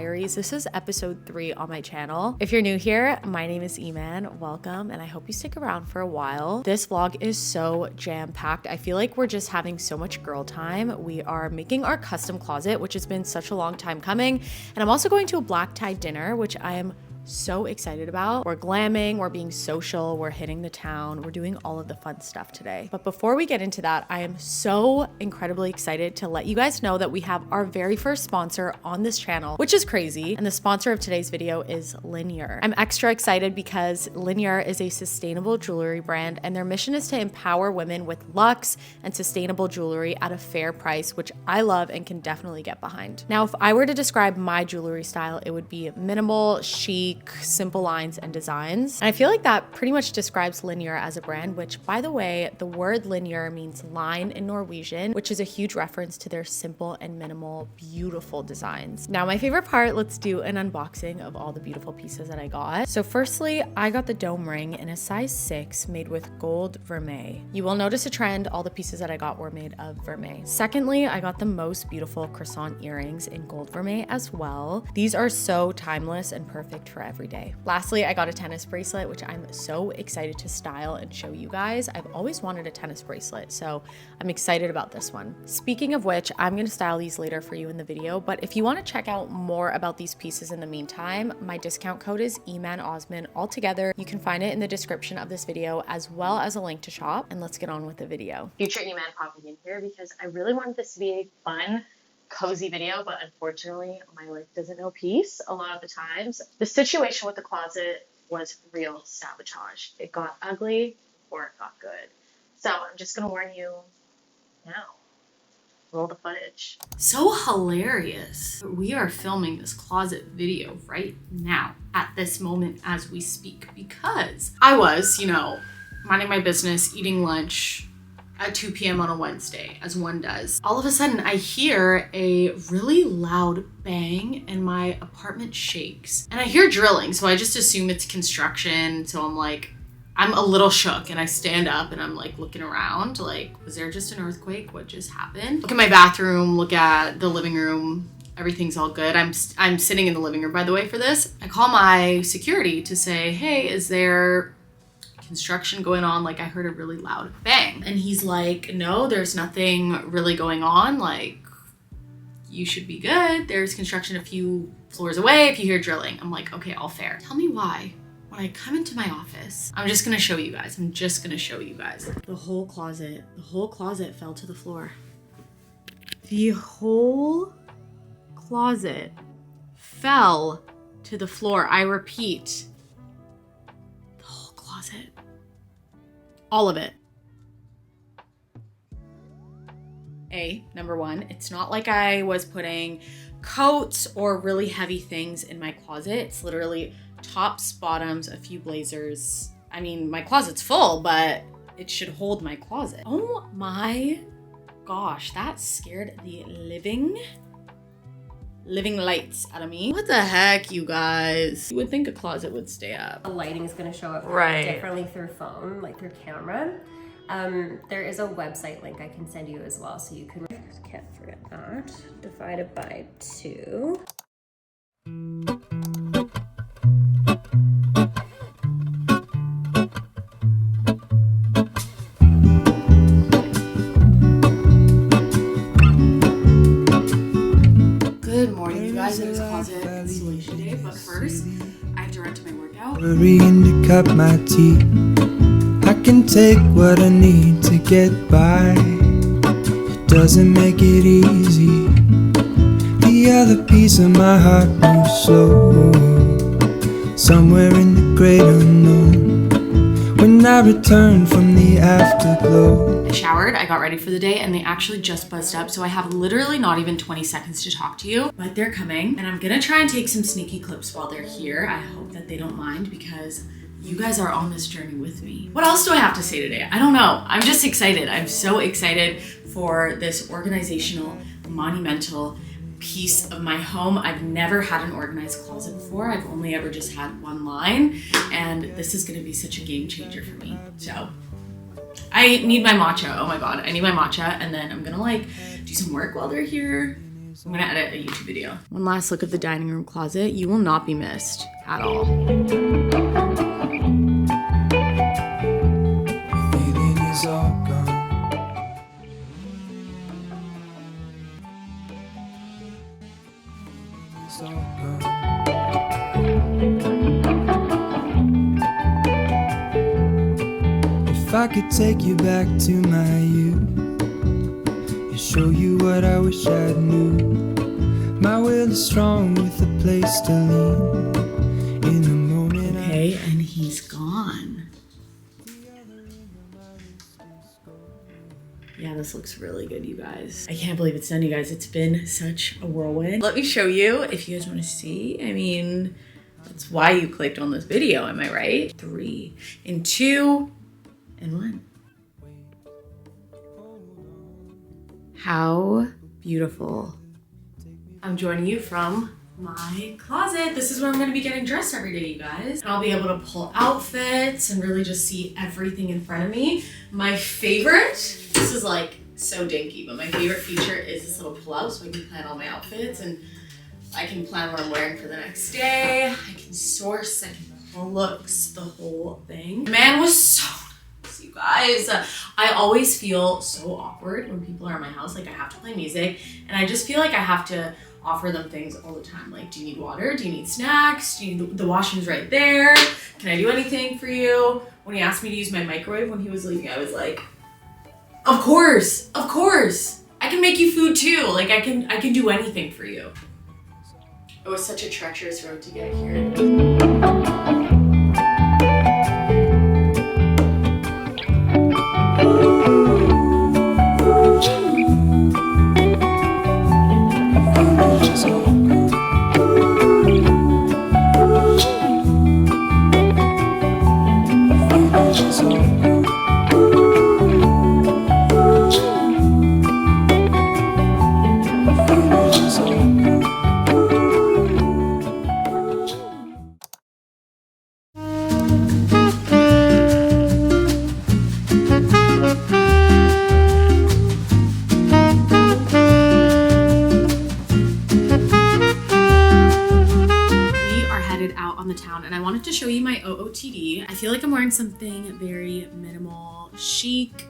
Diaries. This is episode 3 on my channel. If you're new here, my name is Eman. Welcome, and I hope you stick around for a while. This vlog is so jam-packed. I feel like we're just having so much girl time. We are making our custom closet, which has been such a long time coming, and I'm also going to a black tie dinner, which I am so excited about. We're glamming, we're being social, we're hitting the town, we're doing all of the fun stuff today. But before we get into that, I am so incredibly excited to let you guys know that we have our very first sponsor on this channel, which is crazy. And the sponsor of today's video is Linjer. I'm extra excited because Linjer is a sustainable jewelry brand, and their mission is to empower women with luxe and sustainable jewelry at a fair price, which I love and can definitely get behind. Now, if I were to describe my jewelry style, it would be minimal, chic, simple lines and designs. And I feel like that pretty much describes Linjer as a brand, which, by the way, the word linjer means line in Norwegian, which is a huge reference to their simple and minimal, beautiful designs. Now, my favorite part, let's do an unboxing of all the beautiful pieces that I got. So firstly, I got the dome ring in a size 6 made with gold vermeil. You will notice a trend, all the pieces that I got were made of vermeil. Secondly, I got the most beautiful croissant earrings in gold vermeil as well. These are so timeless and perfect for every day. Lastly, I got a tennis bracelet, which I'm so excited to style and show you guys. I've always wanted a tennis bracelet, so I'm excited about this one. Speaking of which, I'm going to style these later for you in the video, but if you want to check out more about these pieces in the meantime, my discount code is Emanosman all together. You can find it in the description of this video, as well as a link to shop, and let's get on with the video. Future Eman popping in here because I really wanted this to be a fun, cozy video, but unfortunately my life doesn't know peace a lot of the times. The situation with the closet was real sabotage. It got ugly or it got good. So I'm just gonna warn you now. Roll the footage. So hilarious. We are filming this closet video right now at this moment as we speak because I was, minding my business, eating lunch at 2 p.m. on a Wednesday, as one does. All of a sudden, I hear a really loud bang and my apartment shakes. And I hear drilling, so I just assume it's construction. So I'm a little shook, and I stand up and I'm looking around, was there just an earthquake? What just happened? Look at my bathroom, look at the living room. Everything's all good. I'm sitting in the living room, by the way, for this. I call my security to say, hey, is there construction going on? I heard a really loud bang. And he's like, no, there's nothing really going on. You should be good. There's construction a few floors away if you hear drilling. I'm like, okay, all fair. Tell me why. When I come into my office, I'm just gonna show you guys. The whole closet fell to the floor. The whole closet fell to the floor. I repeat, all of it. Number one, it's not like I was putting coats or really heavy things in my closet. It's literally tops, bottoms, a few blazers. I mean, my closet's full, but it should hold my closet. Oh my gosh, that scared the living lights out of me. What the heck, you guys? You would think a closet would stay up. The lighting is going to show up differently through phone, through camera. There is a website link I can send you as well, so you can, can't forget that, divided by 2. It is closet installation day, but first I have to run to my workout. Hurrying to cut my teeth. I can take what I need to get by. It doesn't make it easy. The other piece of my heart moves slow, somewhere in the great unknown. When I return from the afterglow, I showered, I got ready for the day, and they actually just buzzed up, so I have literally not even 20 seconds to talk to you, but they're coming, and I'm gonna try and take some sneaky clips while they're here. I hope that they don't mind because you guys are on this journey with me. What else do I have to say today? I don't know. I'm just excited. I'm so excited for this organizational, monumental piece of my home. I've never had an organized closet before. I've only ever just had one line, and this is gonna be such a game changer for me. So I need my matcha. Oh my God, I need my matcha, and then I'm gonna do some work while they're here. I'm gonna edit a YouTube video. One last look at the dining room closet. You will not be missed at all. Feeling is all gone. It's all gone. If I could take you back to my youth and show you what I wish I knew. My will is strong with a place to lean in the moment. Okay, and he's gone. Yeah, this looks really good, you guys. I can't believe it's done, you guys. It's been such a whirlwind. Let me show you if you guys want to see. I mean, that's why you clicked on this video, am I right? 3 and 2 and 1. How beautiful. I'm joining you from my closet. This is where I'm gonna be getting dressed every day, you guys. And I'll be able to pull outfits and really just see everything in front of me. My favorite, this is like so dinky, but my favorite feature is this little pull out so I can plan all my outfits and I can plan what I'm wearing for the next day. I can source, I can pull looks, the whole thing. The man was so nice, you guys. I always feel so awkward when people are in my house. Like I have to play music and I just feel like I have to offer them things all the time. Like, do you need water? Do you need snacks? Do you need the washroom's right there? Can I do anything for you? When he asked me to use my microwave when he was leaving, I was like, of course, of course. I can make you food too. Like I can do anything for you. It was such a treacherous road to get here. And I wanted to show you my OOTD. I feel like I'm wearing something very minimal, chic.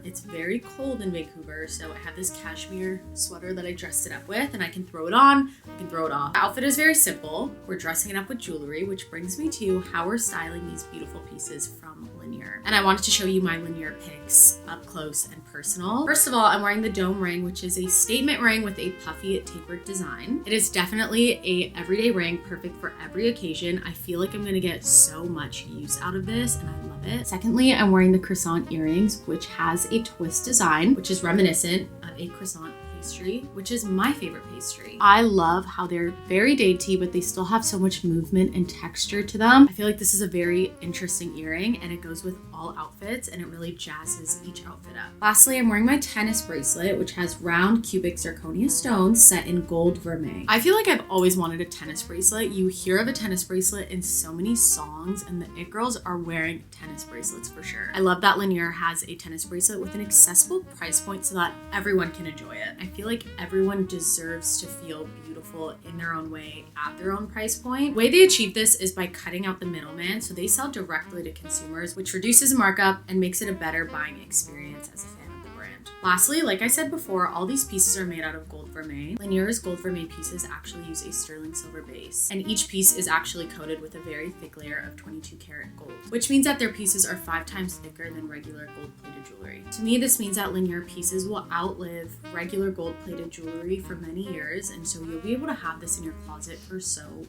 It's very cold in Vancouver, so I have this cashmere sweater that I dressed it up with, and I can throw it on, I can throw it off. The outfit is very simple. We're dressing it up with jewelry, which brings me to how we're styling these beautiful pieces from Linjer. And I wanted to show you my Linjer picks up close and personal. First of all, I'm wearing the dome ring, which is a statement ring with a puffy tapered design. It is definitely a everyday ring, perfect for every occasion. I feel like I'm gonna get so much use out of this and I love it. Secondly, I'm wearing the croissant earrings, which has a twist design, which is reminiscent of a croissant pastry, which is my favorite pastry. I love how they're very dainty, but they still have so much movement and texture to them. I feel like this is a very interesting earring and it goes with all outfits and it really jazzes each outfit up. Lastly, I'm wearing my tennis bracelet, which has round cubic zirconia stones set in gold vermeil. I feel like I've always wanted a tennis bracelet. You hear of a tennis bracelet in so many songs and the it girls are wearing tennis bracelets for sure. I love that Linjer has a tennis bracelet with an accessible price point so that everyone can enjoy it. I feel like everyone deserves to feel beautiful in their own way at their own price point. The way they achieve this is by cutting out the middleman, so they sell directly to consumers, which reduces markup and makes it a better buying experience as a fan of the brand. Lastly, like I said before, all these pieces are made out of gold vermeil. Linjer's gold vermeil pieces actually use a sterling silver base, and each piece is actually coated with a very thick layer of 22 karat gold, which means that their pieces are 5 times thicker than regular gold-plated jewelry. To me, this means that Linjer pieces will outlive regular gold-plated jewelry for many years, and so you'll be able to have this in your closet for so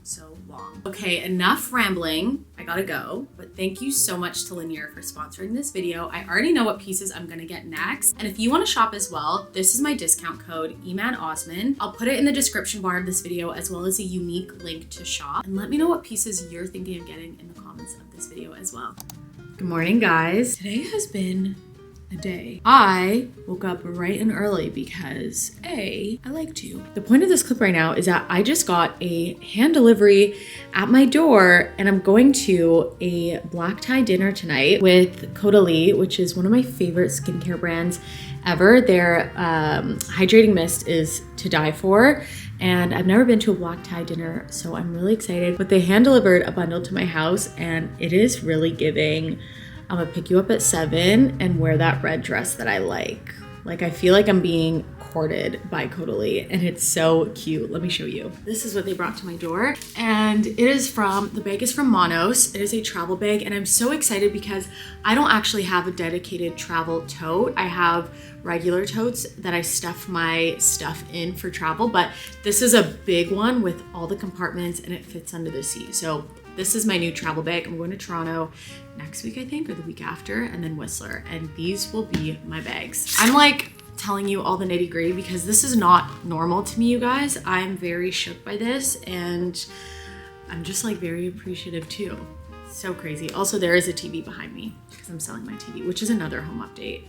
long. Okay, enough rambling. I gotta go, but thank you so much to Linjer for sponsoring this video. I already know what pieces I'm gonna get next, and if you want to shop as well, this is my discount code Emanosman. I'll put it in the description bar of this video as well as a unique link to shop, and let me know what pieces you're thinking of getting in the comments of this video as well. Good morning, guys. Today has been a day. I woke up bright and early because I like to. The point of this clip right now is that I just got a hand delivery at my door and I'm going to a black tie dinner tonight with Caudalie, which is one of my favorite skincare brands ever. Their hydrating mist is to die for. And I've never been to a black tie dinner, so I'm really excited. But they hand delivered a bundle to my house and it is really giving, I'm gonna pick you up at 7 and wear that red dress that I like. Like, I feel like I'm being courted by Caudalie and it's so cute. Let me show you. This is what they brought to my door and it is from, the bag is from Monos. It is a travel bag and I'm so excited because I don't actually have a dedicated travel tote. I have regular totes that I stuff my stuff in for travel, but this is a big one with all the compartments and it fits under the seat. So this is my new travel bag. I'm going to Toronto next week, I think, or the week after, and then Whistler, and these will be my bags. I'm like telling you all the nitty gritty because this is not normal to me, you guys. I'm very shook by this and I'm just like very appreciative too. So crazy. Also, there is a TV behind me because I'm selling my TV, which is another home update.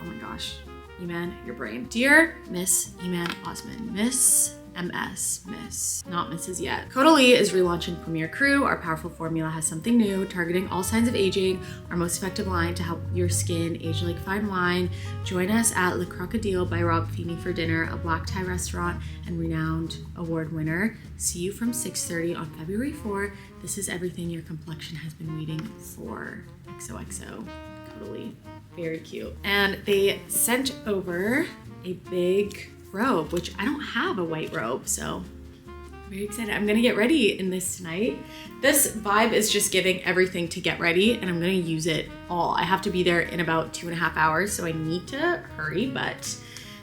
Oh my gosh, Eman, your brain. Dear Miss Emanosman, Miss MS, Miss, not Mrs. yet. Caudalie is relaunching Premier Crew. Our powerful formula has something new, targeting all signs of aging, our most effective line to help your skin age like fine wine. Join us at Le Crocodile by Rob Feeney for dinner, a black tie restaurant and renowned award winner. See you from 6:30 on February 4. This is everything your complexion has been waiting for. XOXO, Caudalie. Very cute. And they sent over a big robe, which I don't have a white robe, so I'm very excited. I'm gonna get ready in this tonight. This vibe is just giving everything to get ready and I'm gonna use it all. I have to be there in about 2.5 hours, so I need to hurry, but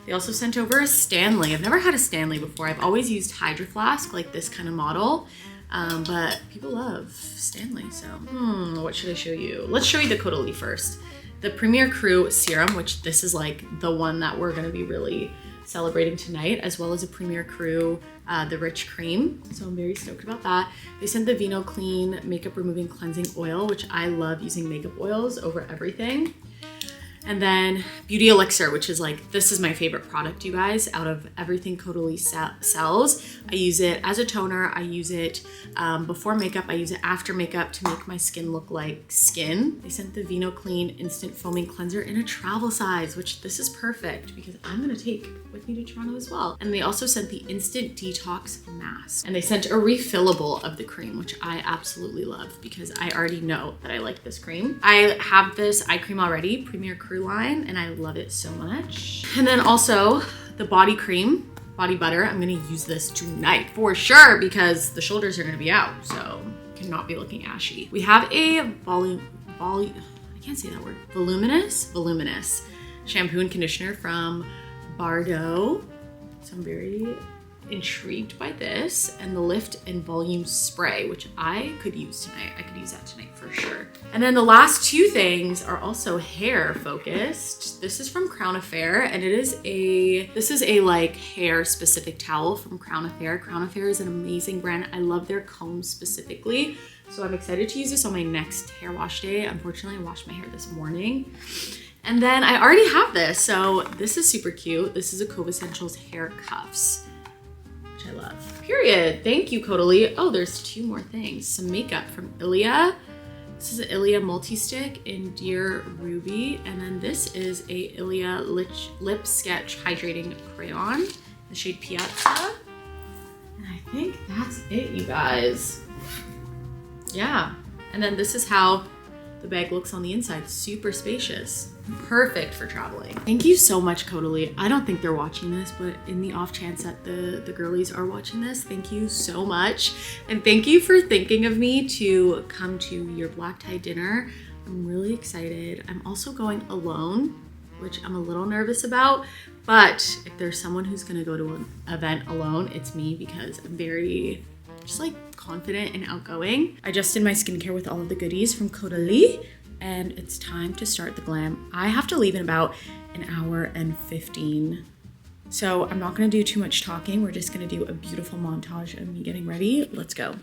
they also sent over a Stanley. I've never had a Stanley before. I've always used Hydro Flask, like this kind of model. But people love Stanley, so what should I show you? Let's show you the Caudalie first. The Premier Crew serum, which this is like the one that we're gonna be really celebrating tonight, as well as a Premier Crew, the Rich Cream. So I'm very stoked about that. They sent the Vino Clean Makeup Removing Cleansing Oil, which I love using makeup oils over everything. And then Beauty Elixir, which is like, this is my favorite product, you guys, out of everything Caudalie sells. I use it as a toner. I use it before makeup. I use it after makeup to make my skin look like skin. They sent the Vino Clean Instant Foaming Cleanser in a travel size, which this is perfect because I'm gonna take with me to Toronto as well. And they also sent the Instant Detox Mask. And they sent a refillable of the cream, which I absolutely love because I already know that I like this cream. I have this eye cream already, Premier Crew line, and I love it so much. And then also the body cream, body butter. I'm gonna use this tonight for sure because the shoulders are gonna be out, so cannot be looking ashy. We have a I can't say that word, voluminous shampoo and conditioner from Bardo. So I'm very intrigued by this, and the Lift and Volume Spray, which I could use tonight. I could use that tonight for sure. And then the last two things are also hair focused. This is from Crown Affair, and this is a like hair specific towel from Crown Affair. Crown Affair is an amazing brand. I love their combs specifically. So I'm excited to use this on my next hair wash day. Unfortunately, I washed my hair this morning. And then I already have this, so this is super cute. This is a Cove Essentials hair cuffs, I love. Period. Thank you, Caudalie. Oh, there's two more things. Some makeup from Ilia. This is an Ilia multi-stick in Dear Ruby. And then this is a Ilia Lip Sketch Hydrating Crayon, the shade Piazza. And I think that's it, you guys. Yeah. And then this is how the bag looks on the inside. Super spacious. Perfect for traveling. Thank you so much, Caudalie. I don't think they're watching this, but in the off chance that the girlies are watching this, thank you so much. And thank you for thinking of me to come to your black tie dinner. I'm really excited. I'm also going alone, which I'm a little nervous about, but if there's someone who's gonna go to an event alone, it's me because I'm very just like confident and outgoing. I just did my skincare with all of the goodies from Caudalie, and it's time to start the glam. I have to leave in about an hour and 15. So I'm not gonna do too much talking. We're just gonna do a beautiful montage of me getting ready. Let's go.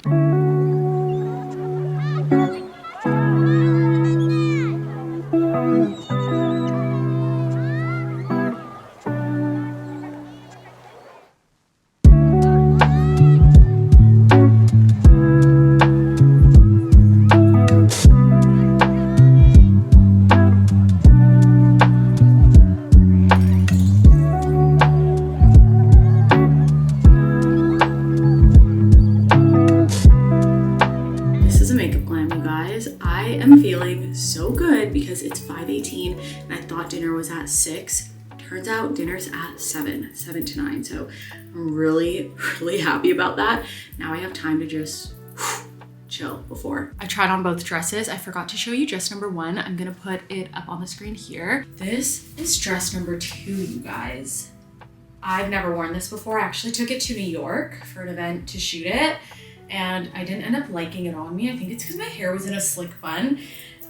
am feeling so good because it's 5:18 and I thought dinner was at 6. Turns out dinner's at 7 to 9. So I'm really happy about that. Now I have time to just chill before. I tried on both dresses. I forgot to show you dress number 1. I'm gonna put it up on the screen here. This is dress number 2, you guys. I've never worn this before. I actually took it to New York for an event to shoot it, and I didn't end up liking it on me. I think it's because my hair was in a slick bun,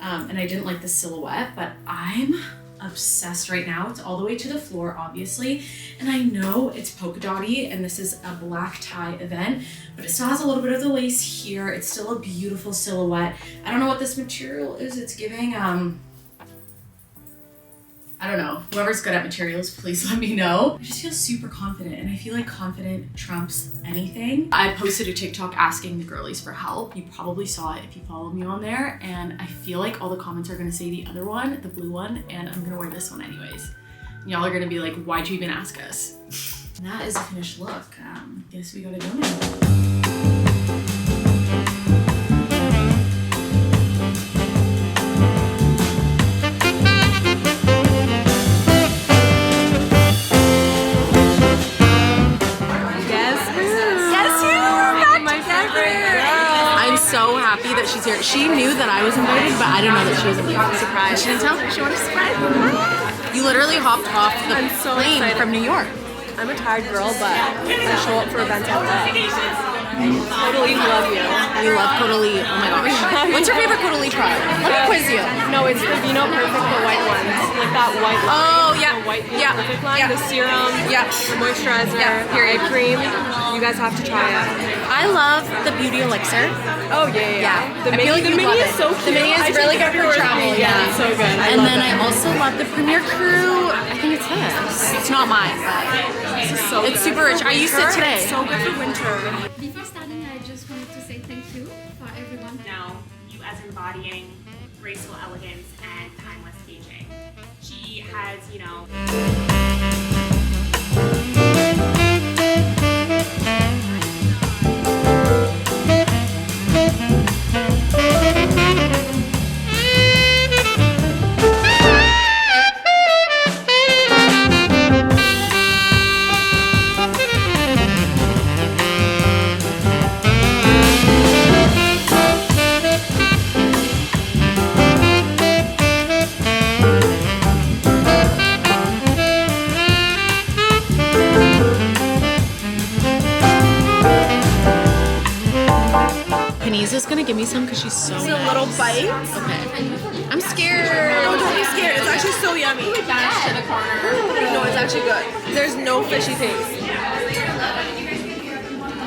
and I didn't like the silhouette, but I'm obsessed right now. It's all the way to the floor, obviously, and I know it's polka dotty and this is a black tie event, but it still has a little bit of the lace here. It's still a beautiful silhouette. I don't know what this material is. It's giving I don't know. Whoever's good at materials, please let me know. I just feel super confident, and I feel like confident trumps anything. I posted a TikTok asking the girlies for help. You probably saw it if you followed me on there, and I feel like all the comments are gonna say the other one, the blue one, and I'm gonna wear this one anyways. Y'all are gonna be like, why'd you even ask us? And that is a finished look. Guess we gotta go now. So happy that she's here. She knew that I was invited, but I didn't know that she was invited. Surprise. She didn't tell me. She wanted to surprise me. You literally hopped off the plane from New York. I'm a tired girl, but I show up for events all day. Caudalie, love you. We love Caudalie. Oh my gosh. What's your favorite Caudalie trial? Let me quiz you. No, it's the Vino Perfect, the white ones. Like that white line. Oh, yeah. The white yeah. Perfect line. Yeah. The serum. Yeah. The moisturizer. Yeah. Period. Cream. You guys have to try it. I love the Beauty Elixir. Oh, yeah. The mini, the mini is so cute. The mini is really good for travel. Yeah, it's so good. And then I also love the Premier Crew. I think it's this. It's not mine, but This is so it's super rich. I used it today. It's so good for winter. Before starting, I just wanted to say thank you for everyone. Now, you as embodying graceful elegance and timeless staging. She has, you know, Is gonna give me some because she's so Just nice. a little bite. Okay. I'm scared. No, don't be scared. It's actually so yummy. No, it's actually good. There's no fishy taste.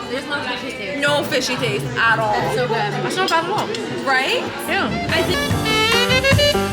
There's no fishy taste. No fishy taste at all. So good. That's not bad at all. Right? Yeah. I think